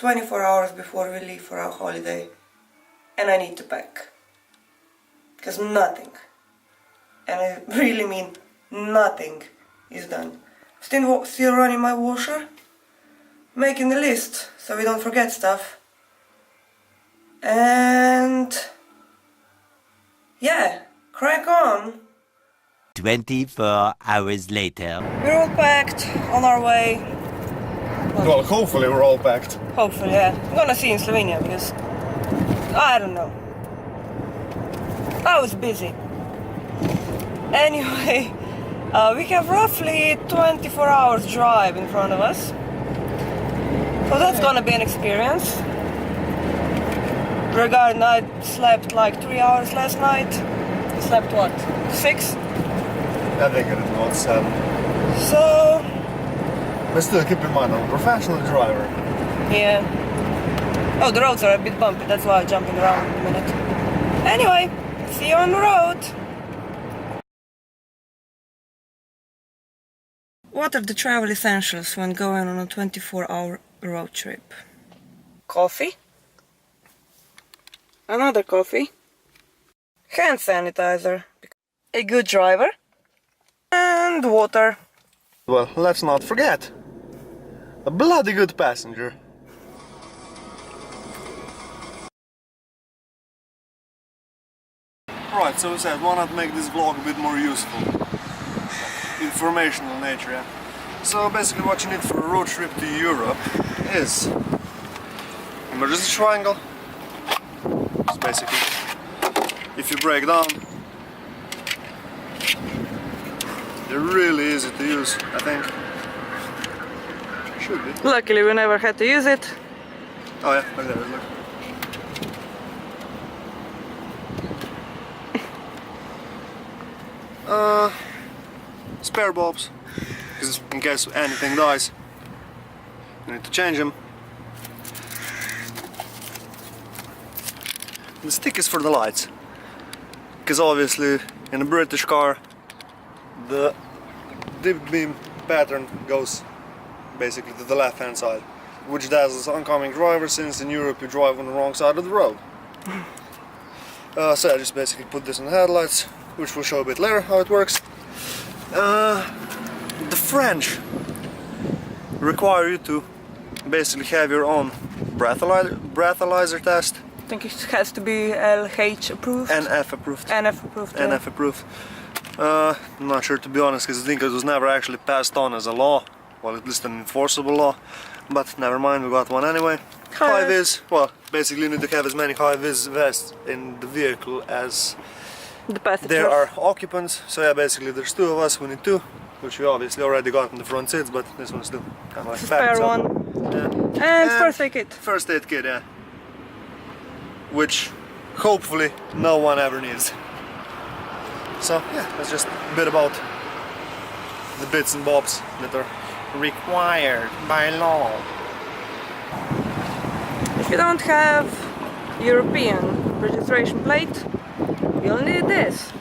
24 hours before we leave for our holiday, and I need to pack. Because nothing, and I really mean nothing, is done. Still running my washer, making the list so we don't forget stuff, and yeah, crack on. 24 hours later. We're all packed, on our way. Well, hopefully we're all packed. Hopefully, yeah. I'm gonna see in Slovenia because I don't know. I was busy. Anyway, we have roughly 24 hours drive in front of us. So that's gonna be an experience. Regarding, I slept like 3 hours last night. Slept what? 6? I think it was 7. So... But still, keep in mind, I'm a professional driver. yeah. Oh, the roads are a bit bumpy, that's why I'm jumping around in a minute. Anyway, see you on the road! What are the travel essentials when going on a 24-hour road trip? Coffee. Another coffee. Hand sanitizer. A good driver. And water. Well, let's not forget, a bloody good passenger. Right, so we said, why not make this vlog a bit more useful? Informational nature, yeah. So basically what you need for a road trip to Europe is emergency triangle. So basically, if you break down, they're really easy to use, I think. Should be. Luckily we never had to use it. Oh yeah, look there, look. Spare bulbs, because in case anything dies, you need to change them. The stick is for the lights, because obviously in a British car the dipped beam pattern goes basically to the left hand side, which dazzles oncoming drivers, since in Europe you drive on the wrong side of the road. So I just basically put this on the headlights, which will show a bit later how it works. The French require you to basically have your own breathalyzer test. I think it has to be LH approved. NF approved. NF approved. Yeah. NF approved. I'm not sure, to be honest, because I think it was never actually passed on as a law, well, at least an enforceable law, but never mind, we got one anyway. High vis, well, basically you need to have as many high vis vests in the vehicle as The passengers. there are occupants, so yeah, basically there's 2 of us, we need 2, which we obviously already got in the front seats, but this one's still kind of like Spare packed, so, one. yeah. And first aid kit. First aid kit, yeah. Which hopefully no one ever needs. So yeah, that's just a bit about the bits and bobs that are required by law. If you don't have European registration plate, you'll need this.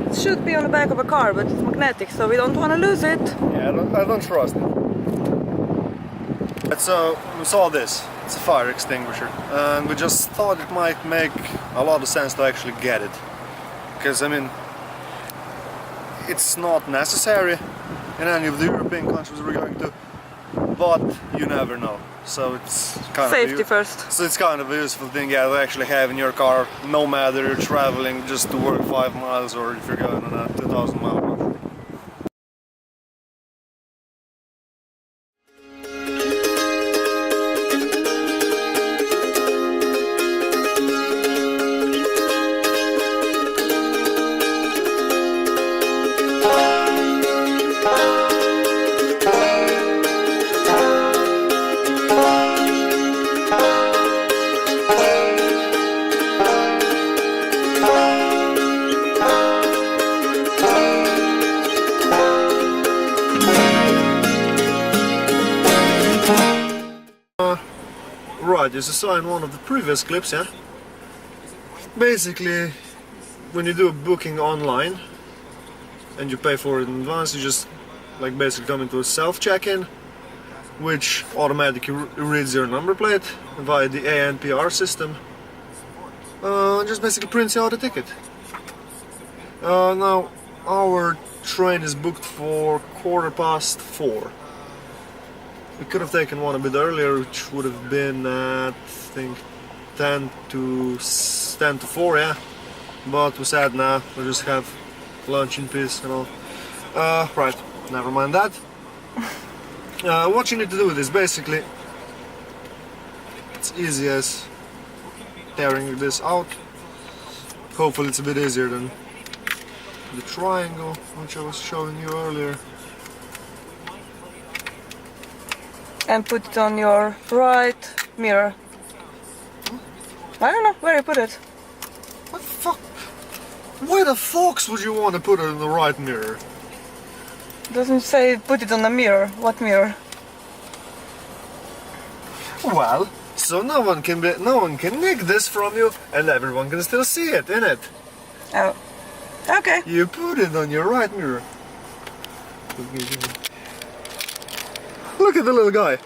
It should be on the back of a car, but it's magnetic, so we don't want to lose it. Yeah, I don't trust it. But so we saw this. It's a fire extinguisher, and we just thought it might make a lot of sense to actually get it. Because I mean, it's not necessary in any of the European countries we're going to, but you never know. So it's kind Safety of first. So it's kind of a useful thing, yeah, to actually have in your car, no matter you're traveling just to work 5 miles or if you're going on a 2,000 mile road trip. Right, as I saw in one of the previous clips, yeah. Basically, when you do a booking online and you pay for it in advance, you just like basically come into a self check-in, which automatically reads your number plate via the ANPR system. Just basically prints you out a ticket. Now our train is booked for 4:15. We could have taken one a bit earlier, which would have been at, I think, 10 to 4, yeah. But we said, nah, we'll just have lunch in peace and all. Right, never mind that. What you need to do with this, basically, it's easy as tearing this out. Hopefully it's a bit easier than the triangle, which I was showing you earlier. And put it on your right mirror. I don't know where you put it. What the fuck? Why the fox would you want to put it in the right mirror? Doesn't say put it on the mirror. What mirror? Well, so no one can nick this from you, and everyone can still see it, innit? Oh, okay. You put it on your right mirror. Look at the little guy.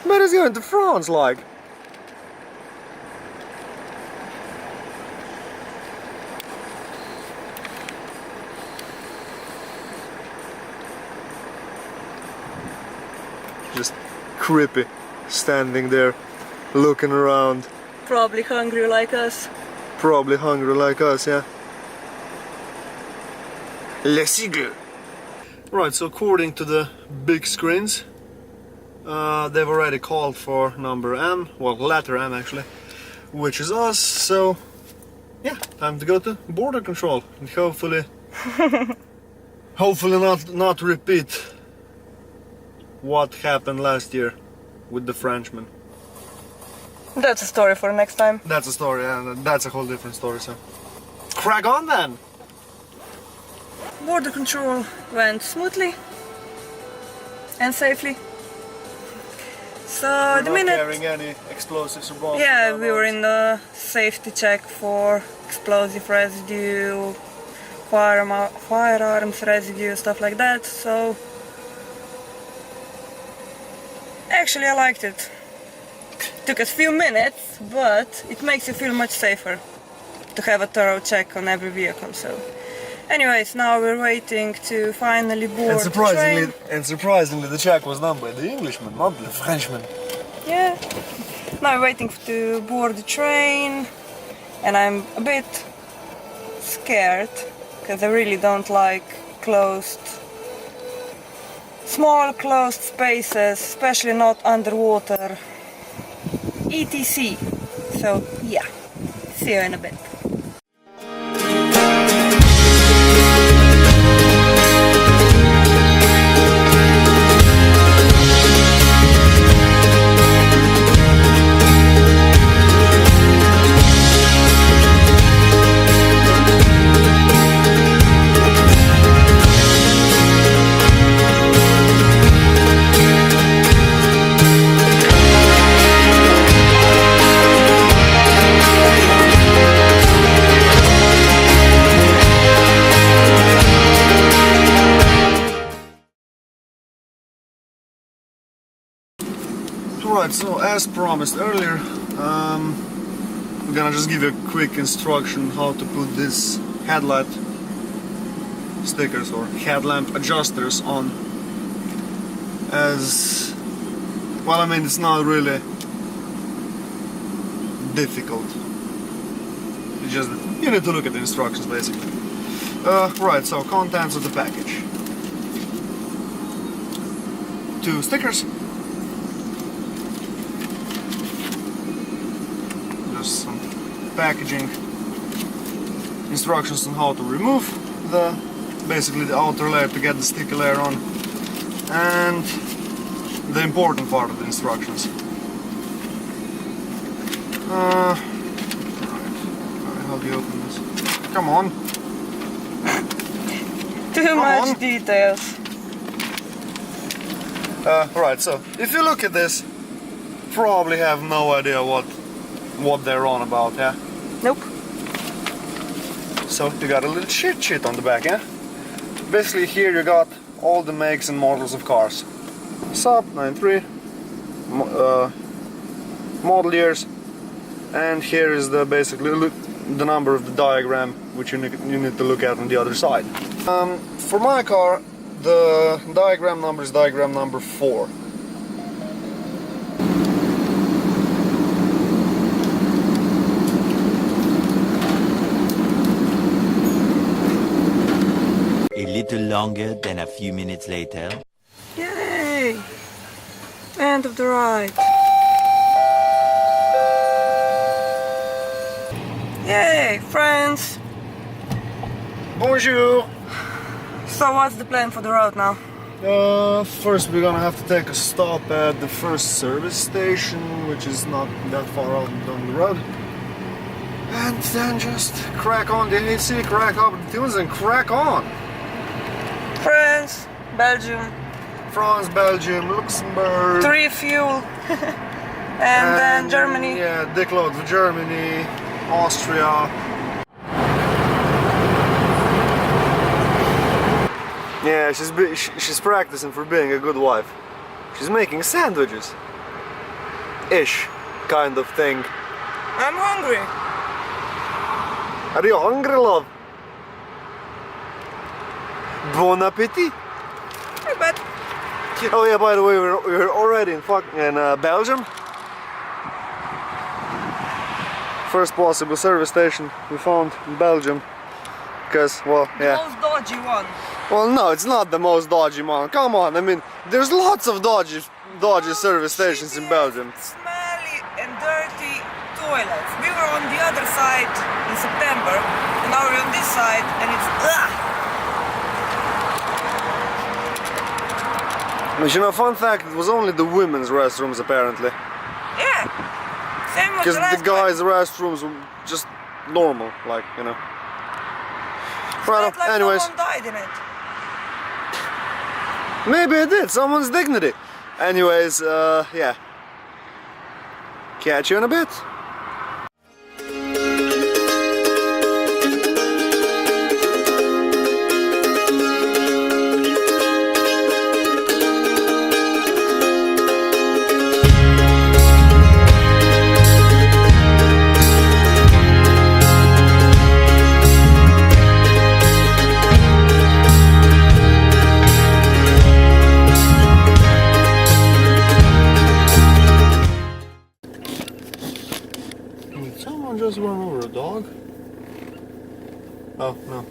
Man is going to France, like. Just creepy, standing there, looking around. Probably hungry like us. Probably hungry like us, yeah. Le Sigle. Right, so according to the big screens, they've already called for number M, well, letter M actually, which is us, so yeah, time to go to border control and hopefully not repeat what happened last year with the Frenchman. That's a story for next time. That's a story, yeah, that's a whole different story, so crack on then! Border control went smoothly and safely. So We're the not minute, carrying any explosives or bombs. yeah, we were in the safety check for explosive residue, firearms residue, stuff like that. So actually, I liked it. Took us a few minutes, but it makes you feel much safer to have a thorough check on every vehicle. So. Anyways, now we're waiting to finally board the train. And surprisingly, the check was done by the Englishman, not the Frenchman. Yeah. Now we're waiting to board the train, and I'm a bit scared because I really don't like small closed spaces, especially not underwater. ETC. So yeah, see you in a bit. Right, so as promised earlier, we're gonna just give you a quick instruction how to put this headlight stickers or headlamp adjusters on. As well, I mean, it's not really difficult. It's just you need to look at the instructions basically. Right, so contents of the package: 2 stickers. Some packaging instructions on how to remove basically the outer layer to get the sticker layer on, and the important part of the instructions. Right, how do you open this? Come on! Too much details. Right, so if you look at this, probably have no idea what they're on about, yeah? Nope. So you got a little cheat sheet on the back, yeah? Basically here you got all the makes and models of cars. Saab 93, model years, and here is the basically the number of the diagram which you need to look at on the other side. For my car, the diagram number is diagram number 4. A little longer than a few minutes later. Yay! End of the ride. Yay, friends! Bonjour! So what's the plan for the road now? First we're gonna have to take a stop at the first service station, which is not that far out down the road. And then just crack on the AC, crack up the tunes and crack on! France, Belgium, France, Belgium, Luxembourg... 3 fuel, and then Germany. Yeah, dickload for Germany, Austria... Yeah, she's practicing for being a good wife. She's making sandwiches. Ish, kind of thing. I'm hungry. Are you hungry, love? Bon appetit! I bet. Oh yeah, by the way, we're already in Belgium. First possible service station we found in Belgium. Because, well, yeah. The most dodgy one. Well, no, it's not the most dodgy one. Come on, I mean, there's lots of dodgy service stations in Belgium. Smelly and dirty toilets. We were on the other side in September, and now we're on this side, and it's But you know, fun fact, it was only the women's restrooms apparently. yeah. Same with Because the the guys' restrooms were just normal, like, you know. Right, like anyways. someone died in it. Maybe it did, someone's dignity. Anyways, yeah. Catch you in a bit. Just run over a dog? Oh, no.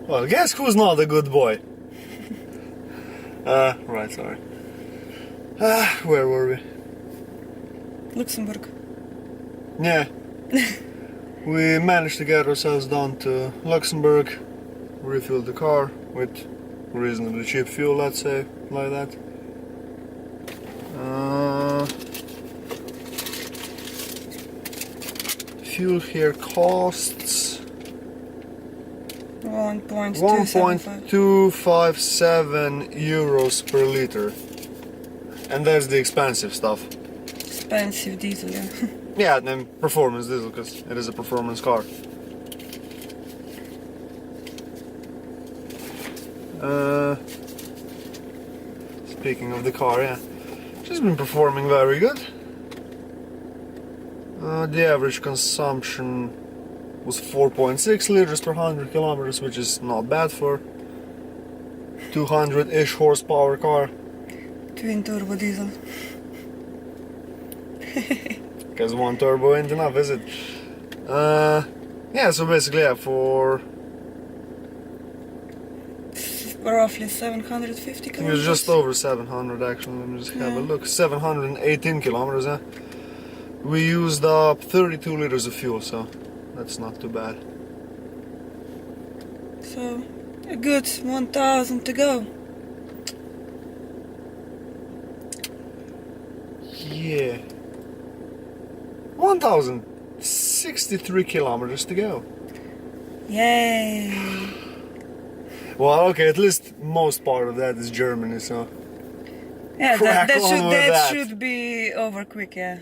Well, guess who's not a good boy? Right, sorry. Where were we? Luxembourg. Yeah. We managed to get ourselves down to Luxembourg, refilled the car with reasonably cheap fuel, let's say, like that. Fuel here costs 1.257 euros per liter, and that's the expensive stuff. Expensive diesel, yeah. Yeah, then performance diesel, because it is a performance car. Speaking of the car, yeah, she's been performing very good. The average consumption was 4.6 liters per 100 kilometers, which is not bad for 200-ish horsepower car. Twin turbo diesel. Because one turbo ain't enough, is it? Yeah, so basically, yeah, for... Roughly 750 It kilometers. was just over 700 actually, let me just have a look. 718 kilometers, yeah. We used up 32 liters of fuel, so that's not too bad. So, a good 1,000 to go. Yeah. 1,063 kilometers to go. Yay! Well, okay, at least most part of that is Germany, so... Yeah, Crack that on with that. should be over quick, yeah.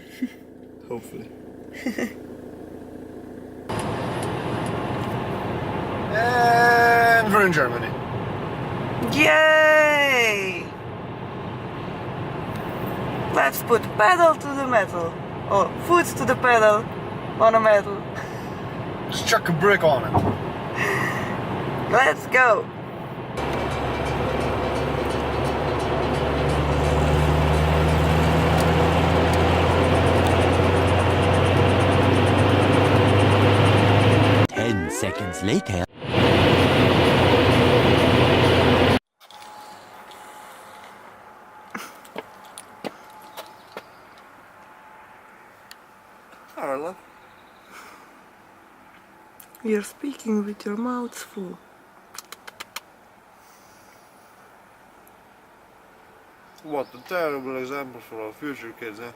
Hopefully. And we're in Germany. Yay! Let's put pedal to the metal. Or foot to the pedal on a metal. Just chuck a brick on it. Let's go. Seconds later. Arla. You're speaking with your mouth full. What a terrible example for our future kids, eh?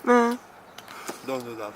Uh. Don't do that.